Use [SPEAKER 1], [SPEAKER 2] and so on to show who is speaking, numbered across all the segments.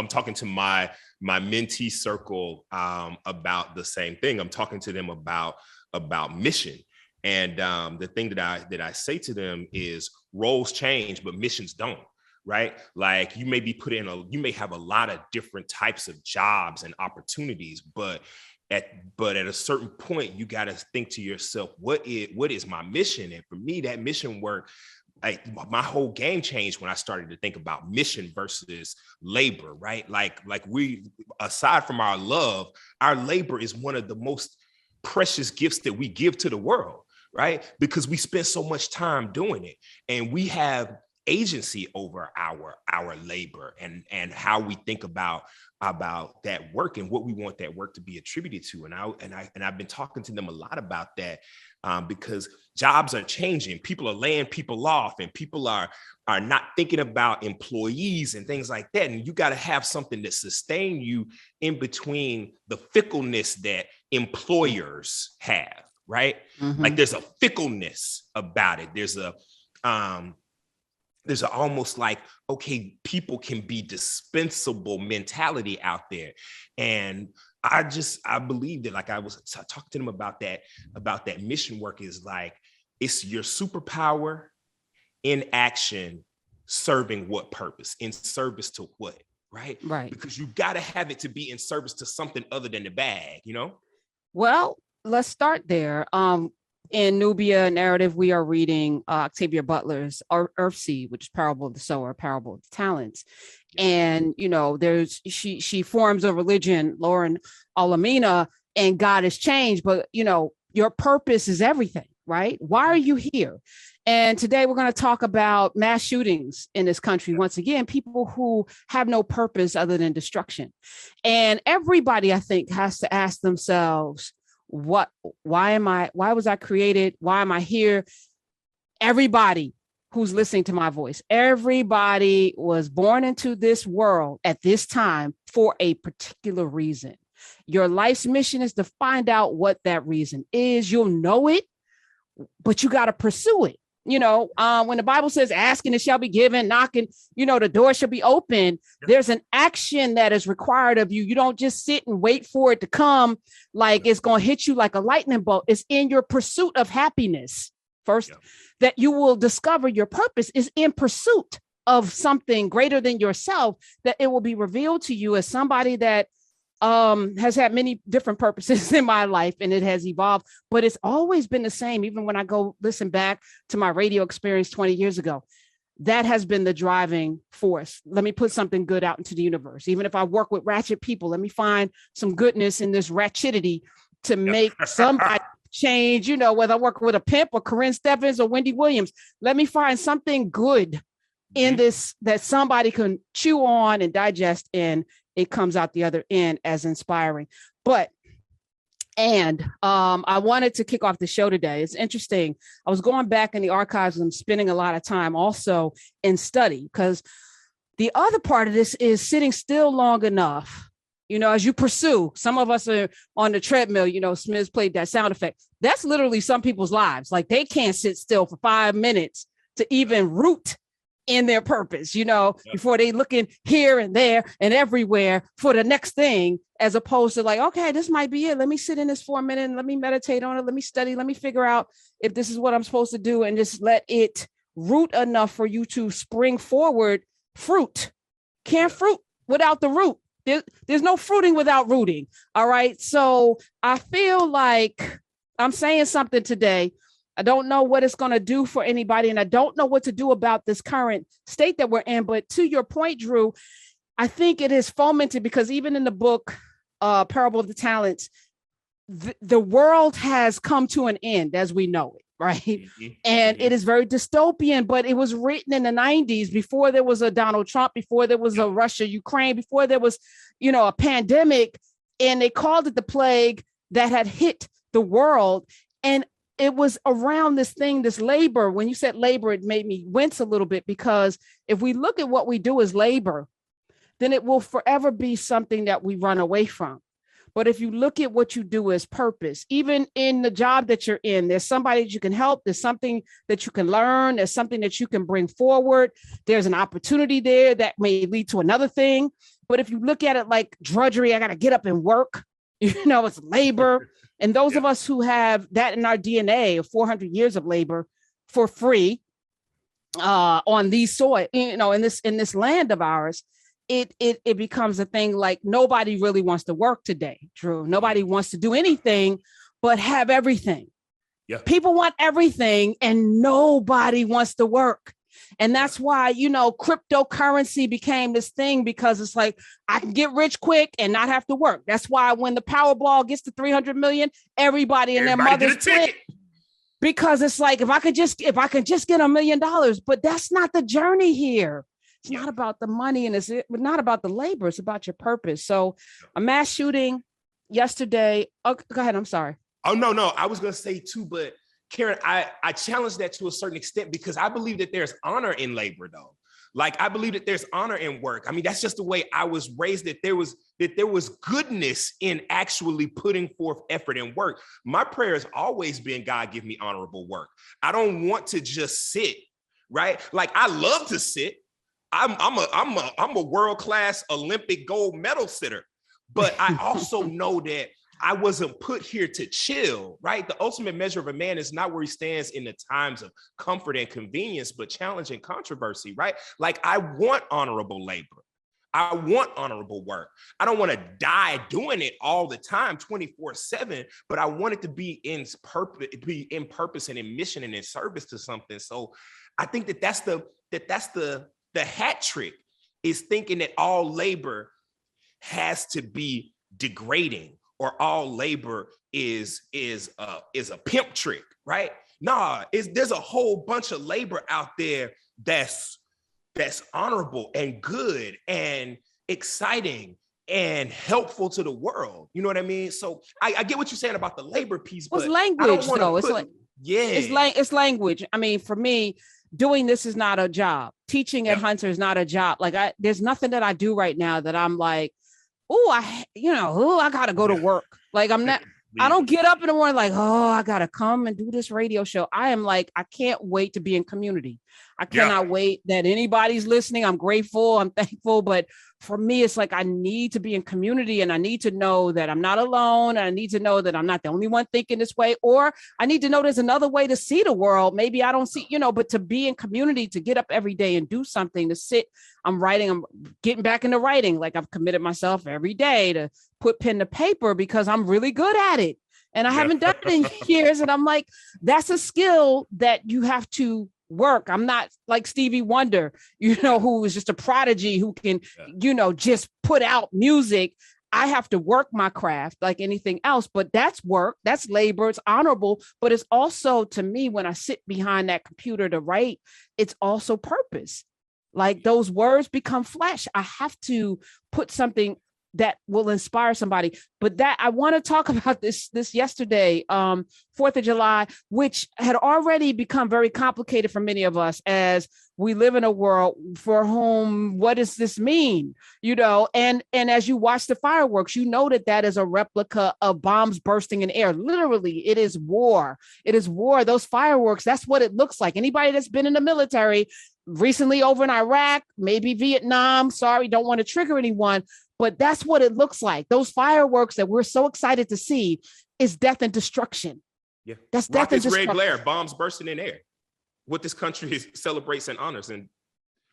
[SPEAKER 1] I'm talking to my mentee circle about the same thing. I'm talking to them about mission. And the thing that I say to them is roles change, but missions don't. Right? Like you may be you may have a lot of different types of jobs and opportunities, but at a certain point, you got to think to yourself, what is my mission? And for me, that mission work, like my whole game changed when I started to think about mission versus labor, right? Like we, aside from our love, our labor is one of the most precious gifts that we give to the world, right? Because we spend so much time doing it, and we have agency over our labor and how we think about that work and what we want that work to be attributed to. And I've been talking to them a lot about that because jobs are changing. People are laying people off, and people are not thinking about employees and things like that. And you got to have something that sustain you in between the fickleness that employers have, right? Mm-hmm. Like there's a fickleness about it. There's almost like, okay, people can be dispensable mentality out there. And I believe that, like I was talking to them about that mission work is like, it's your superpower in action, serving what purpose, in service to what, right?
[SPEAKER 2] Right.
[SPEAKER 1] Because you got to have it to be in service to something other than the bag,
[SPEAKER 2] Well, let's start there. In Nubia narrative, we are reading Octavia Butler's Earthseed, which is Parable of the Sower, Parable of the Talents. And, she forms a religion, Lauren Alamina, and God has changed, but, your purpose is everything, right? Why are you here? And today we're going to talk about mass shootings in this country. Once again, people who have no purpose other than destruction. And everybody, I think, has to ask themselves, why was I created? Why am I here? Everybody who's listening to my voice, everybody was born into this world at this time for a particular reason. Your life's mission is to find out what that reason is. You'll know it, but you got to pursue it. When the Bible says asking it shall be given, knocking, the door shall be open. There's an action that is required of you. You don't just sit and wait for it to come like it's going to hit you like a lightning bolt. It's in your pursuit of happiness first that you will discover your purpose is in pursuit of something greater than yourself, that it will be revealed to you as somebody that has had many different purposes in my life, and it has evolved, but it's always been the same. Even when I go listen back to my radio experience 20 years ago, that has been the driving force. Let me put something good out into the universe. Even if I work with ratchet people, let me find some goodness in this ratchetity to make somebody change, whether I work with a pimp or Corinne Stephens or Wendy Williams, let me find something good in this that somebody can chew on and digest, and it comes out the other end as inspiring. I wanted to kick off the show today. It's interesting. I was going back in the archives and spending a lot of time also in study, because the other part of this is sitting still long enough, as you pursue. Some of us are on the treadmill, Smith played that sound effect. That's literally some people's lives. Like they can't sit still for 5 minutes to even root in their purpose, before they looking here and there and everywhere for the next thing, as opposed to like, okay, this might be it. Let me sit in this for a minute and let me meditate on it. Let me study. Let me figure out if this is what I'm supposed to do, and just let it root enough for you to spring forward fruit. Can't fruit without the root. There's no fruiting without rooting. All right. So I feel like I'm saying something today. I don't know what it's going to do for anybody, and I don't know what to do about this current state that we're in. But to your point, Drew, I think it is fomented because even in the book, Parable of the Talents, the world has come to an end as we know it, right? Mm-hmm. And it is very dystopian, but it was written in the 90s before there was a Donald Trump, before there was a Russia, Ukraine, before there was, a pandemic, and they called it the plague that had hit the world. And it was around this thing, this labor. When you said labor, it made me wince a little bit, because if we look at what we do as labor, then it will forever be something that we run away from. But if you look at what you do as purpose, even in the job that you're in, there's somebody that you can help. There's something that you can learn. There's something that you can bring forward. There's an opportunity there that may lead to another thing. But if you look at it like drudgery, I got to get up and work, it's labor. And those of us who have that in our DNA of 400 years of labor for free on these soil, in this land of ours, it becomes a thing like nobody really wants to work today, Drew. Nobody wants to do anything but have everything.
[SPEAKER 1] Yeah.
[SPEAKER 2] People want everything and nobody wants to work. And that's why, cryptocurrency became this thing, because it's like, I can get rich quick and not have to work. That's why when the Powerball gets to 300 million, everybody and their mothers quit. Because it's like, if I can just get $1 million, but that's not the journey here. It's not about the money, and it's not about the labor. It's about your purpose. So a mass shooting yesterday. Oh, go ahead. I'm sorry.
[SPEAKER 1] Oh, no. I was going to say too, but Karen, I challenge that to a certain extent, because I believe that there's honor in labor, though. Like, I believe that there's honor in work. I mean, that's just the way I was raised, that there was goodness in actually putting forth effort and work. My prayer has always been, God, give me honorable work. I don't want to just sit, right? Like, I love to sit. I'm a world-class Olympic gold medal sitter, but I also know that I wasn't put here to chill, right? The ultimate measure of a man is not where he stands in the times of comfort and convenience, but challenge and controversy, right? Like, I want honorable labor. I want honorable work. I don't want to die doing it all the time, 24/7, but I want it to be in purpose and in mission and in service to something. So I think that's the hat trick, is thinking that all labor has to be degrading, or all labor is a pimp trick, right? Nah, there's a whole bunch of labor out there that's honorable and good and exciting and helpful to the world. You know what I mean? So I get what you're saying about the labor piece, but
[SPEAKER 2] it's language, though. It's language. I mean, for me, doing this is not a job. Teaching at Hunter is not a job. Like, there's nothing that I do right now that I'm like, I gotta go to work. Like, I don't get up in the morning like, I gotta come and do this radio show. I am like, I can't wait to be in community. I cannot wait that anybody's listening. I'm grateful. I'm thankful. But for me, it's like, I need to be in community, and I need to know that I'm not alone. And I need to know that I'm not the only one thinking this way, or I need to know there's another way to see the world. Maybe I don't see, but to be in community, to get up every day and do something, to sit, I'm writing, I'm getting back into writing. Like, I've committed myself every day to put pen to paper, because I'm really good at it. And I haven't done it in years. And I'm like, that's a skill that you have to work. I'm not like Stevie Wonder, who is just a prodigy who can, just put out music. I have to work my craft like anything else, but that's work, that's labor, it's honorable, but it's also, to me, when I sit behind that computer to write, it's also purpose. Like, those words become flesh. I have to put something that will inspire somebody. But that, I want to talk about this yesterday, 4th of July, which had already become very complicated for many of us, as we live in a world for whom, what does this mean? And as you watch the fireworks, that is a replica of bombs bursting in air. Literally, it is war. It is war. Those fireworks, that's what it looks like. Anybody that's been in the military recently over in Iraq, maybe Vietnam, sorry, don't want to trigger anyone, but that's what it looks like. Those fireworks that we're so excited to see is death and destruction.
[SPEAKER 1] Yeah,
[SPEAKER 2] that's death and destruction.
[SPEAKER 1] Red glare, bombs bursting in air. What this country celebrates and honors. And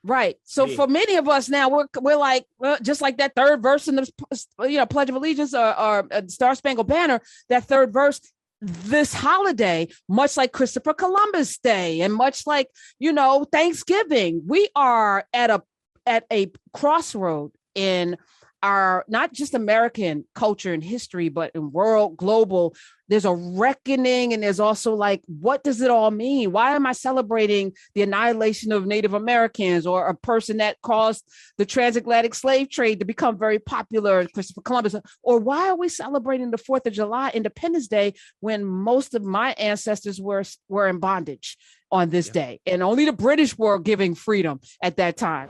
[SPEAKER 2] right. So for many of us now, we're like, just like that third verse in the Pledge of Allegiance or Star Spangled Banner, that third verse. This holiday, much like Christopher Columbus Day and much like, Thanksgiving, we are at a crossroad in our, not just American culture and history, but in world, global. There's a reckoning, and there's also like, what does it all mean? Why am I celebrating the annihilation of Native Americans, or a person that caused the transatlantic slave trade to become very popular, Christopher Columbus? Or why are we celebrating the 4th of July, Independence Day, when most of my ancestors were in bondage on this day, and only the British were giving freedom at that time?